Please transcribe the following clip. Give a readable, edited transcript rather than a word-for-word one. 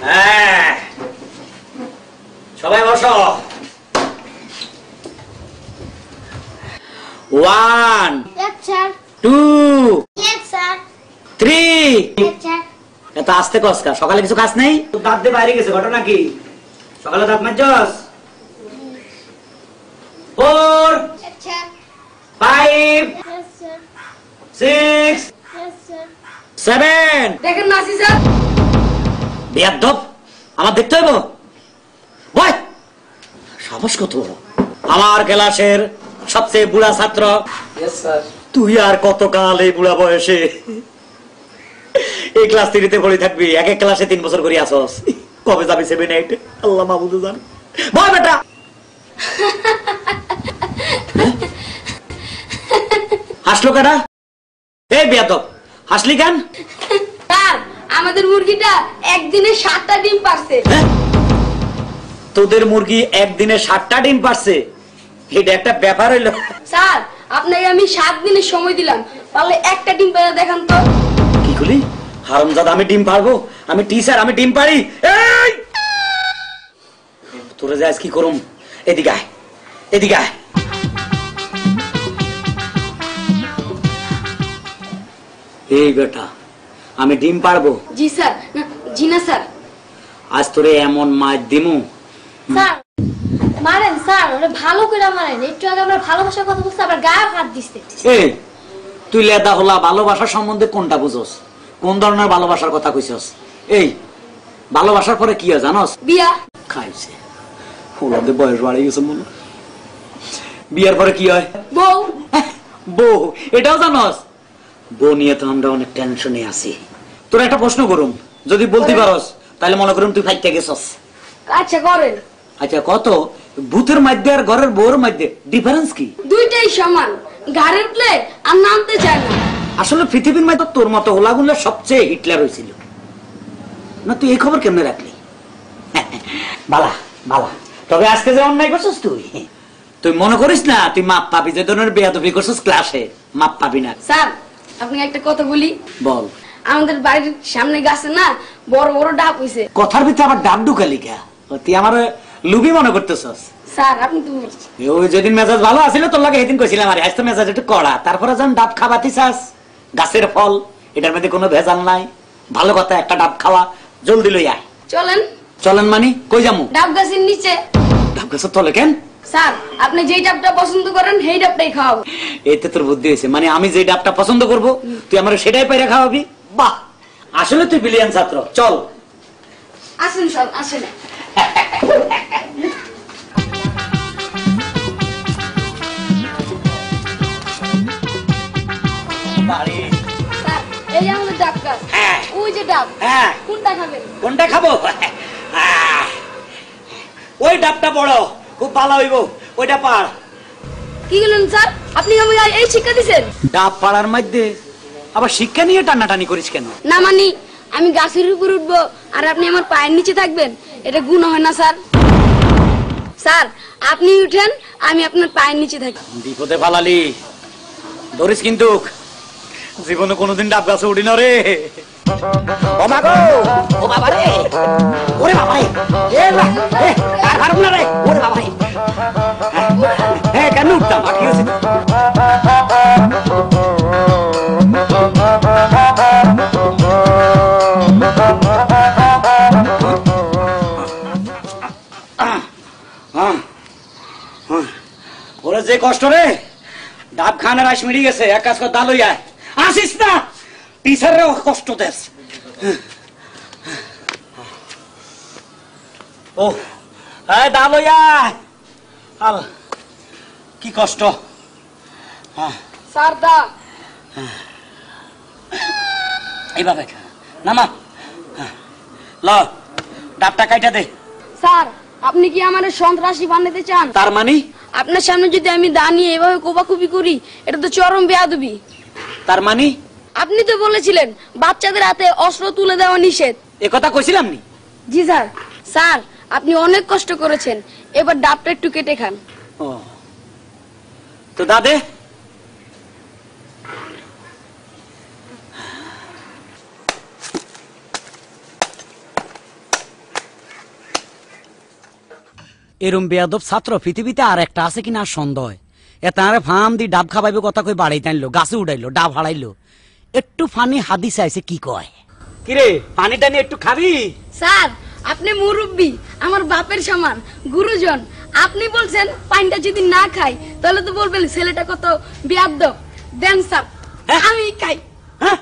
হ্যাঁ, সবাই বসো। 1 2 3 এত আস্তে কসকা। সকালে কিছু কাজ নেই? দাঁত দিয়ে বাইরে গেছে, ঘটনা কি? সকালে দাঁত মাজছস? 4 5 6 7 দেখেন না আসি স্যার। বেয়াদব, আমার দেখতে হইব? বয়, সাহস কত বড়! আমার ক্লাসের সবচেয়ে বুড়া ছাত্র। তুই আর কতকাল এই বুড়া বয়সে এই ক্লাস 3-তে পড়ে থাকবি? এক এক ক্লাসে 3 বছর করে আসস। কবে যাবি 7 8? আল্লাহ মাহবুদ জান। বয় বেটা। হাসলো কেডা? এই বেয়াদব, হাসলি কেন? স্যার, আমাদের মুরগিটা একদিনে 7টা ডিম পারছে। তোদের মুরগি একদিনে 7টা ডিম পারছে? এটা একটা ব্যাপার হইলো। স্যার, আপনাকে আমি 7 দিনের সময় দিলাম, পারলে একটা ডিম পেরে দেখান তো। কি কইলি? হারামজাদা, আমি ডিম পারবো? আমি টিচার, আমি ডিম পারি? এই তোরে যাস কি করুম? এদিকে আয়, এদিকে আয়। এই বেটা, আমি ডিম পারবো? জি স্যার। জি না স্যার। আজ তোরে এমন মার দিমু। স্যার মারেন স্যার, ওরে ভালো করে মারেন। একটু আগে আমরা ভালোবাসার কথা বলছি, আবার গায়ে হাত দিচ্ছে। এই তুই লেদা হলা ভালোবাসার সম্বন্ধে কোনটা বুঝোস? কোন ধরনের ভালোবাসার কথা কইছস? এই ভালোবাসার পরে কি হয় জানোস? বিয়া। খাইছে ওদের বয়স বাড়ে গেছে মনে। বিয়ার পরে কি হয়? বউ। বউ, এটাও জানোস? বউ নিয়ে তো আমরা অনেক টেনশনে আছি। তোর একটা প্রশ্ন করুম, যদি বলতে পারস তাহলে মনে করুম তুই ফাইটে গেছস। আচ্ছা করেন। আচ্ছা, কত ভূতের মধ্যে আর ঘরের বউর মধ্যে ডিফারেন্স কি? দুইটাই সমান, ঘাড়ের প্লেট আর নামতে চায় না। আসলে পৃথিবীর মধ্যে তোর মতো হোলাগুলো সবচেয়ে হিটলার হয়েছিল না। তুই এই খবর কেমনে রাখলি? বালা বালা, তবে আজকে যে অন্যায় করছিস তুই মনে করিস না তুই মাপ পাবি? যে ধরনের বেয়াদবি করছিস ক্লাসে, মাপ পাবি না। স্যার, আপনি একটা কথা বলি। বল। আমাদের বাড়ির সামনে গাছে না বড় বড় ডাব হইছে। কথার ভিতরে আবার ডাব ঢুকালি কে? তুই আমার লুবি মনে করতেছস? স্যার, আপনি তো ওই যেদিন মেজাজ ভালো আছিল তোর লাগে সেদিন কইছিলাম আরে আজ তো মেজাজ একটু কড়া। তারপরে যখন ডাব খাবাতি চাস, গাছের ফল, এটার মধ্যে কোনো ভেজাল নাই। ভালো কথা, একটা ডাব খাওয়া, জলদি লই আয়। চলেন। চলেন মানে কই যামু? ডাব গাছের নিচে। ডাব গাছের তলে কেন? স্যার, আপনি যেই ডাবটা পছন্দ করেন সেই ডাবটাই খাওয়াবো। এইতে তোর বুদ্ধি হয়েছে, মানে আমি যে ডাবটা পছন্দ করব তুই আমার সেটাই পাইরা খাওয়াবি? বাহ, আসলে তুই ব্রিলিয়ান্ট ছাত্র। চল আসেন স্যার, আসেন। স্যার, এই আমাদের ডাব গাছ। হ্যাঁ। ওই যে ডাব। হ্যাঁ। কোনটা খাবেন? কোনটা খাবো? ওই ডাবটা বড়, খুব ভালো হইব, ওইটা পার। কি বলেন স্যার? আপনি আমাকে এই শিক্ষা দিচ্ছেন? ডাব পাড়ার মধ্যে আবার শিক্ষা নিয়ে টানাটানি করিস কেন? না মানে আমি গাছের উপর উঠবো আর আপনি আমার পায়ের নিচে থাকবেন, এটা গুনাহ হয় না স্যার? স্যার, আপনি উঠেন, আমি আপনার পায়ের নিচে থাকি। বিপদে ফালালি, ধরিস কিন্তু। জীবনে কোনোদিন ডাব গাছে উঠি না রে। ও মা গো, ও বাবা রে, ওরে বাবা রে, আর পারব না রে, ওরে বাবা রে। হ্যাঁ, কেন উঠতাম? বাকি আছে। ওরে যে কষ্ট রে, ডাব খানের আইস মিড়ি গেছে। এক কাজ কর, দা লই আয়। আসিস না, টিচারেও কষ্ট দেস। ও হ্যাঁ, দা লই আয়। আল কি কষ্ট। স্যার দা এইভাবে নামা, ল ডাবটা কাইটা দে। স্যার, আপনি কি আমার সন্ত্রাসী বানাতে চান? তার মানে? আপনার সামনে যদি আমি দা নিয়ে এভাবে কোপাকুপি করি, এটা তো চরম বেয়াদবি। তার মানে? আপনি তো বলেছিলেন বাচ্চাদের হাতে অস্ত্র তুলে দেওয়া নিষেধ। এ কথা কইছিলাম নি? জি স্যার। স্যার, আপনি অনেক কষ্ট করেছেন, এবার ডাবটা একটু কেটে খান। ও তো দাদে। এরম বেয়াদব ছাত্র পৃথিবীতে আর একটা আছে কিনা সন্দেহ। এতারে ফার্ম দি ডাব খাবাইবে কথা কই বাড়ি টানলো, গাছে উড়াইলো, ডাব হারাইলো। একটু ফানি হাদিস আইছে কি কয়? কিরে পানি টানি একটু খাবি? স্যার আপনি মুরব্বী, আমার বাপের সমান, গুরুজন। আপনি বলছেন পানিটা যদি না খাই তাহলে তো বলবেন ছেলেটা কত বেয়াদব। দেন স্যার, আমি খাই। হ্যাঁ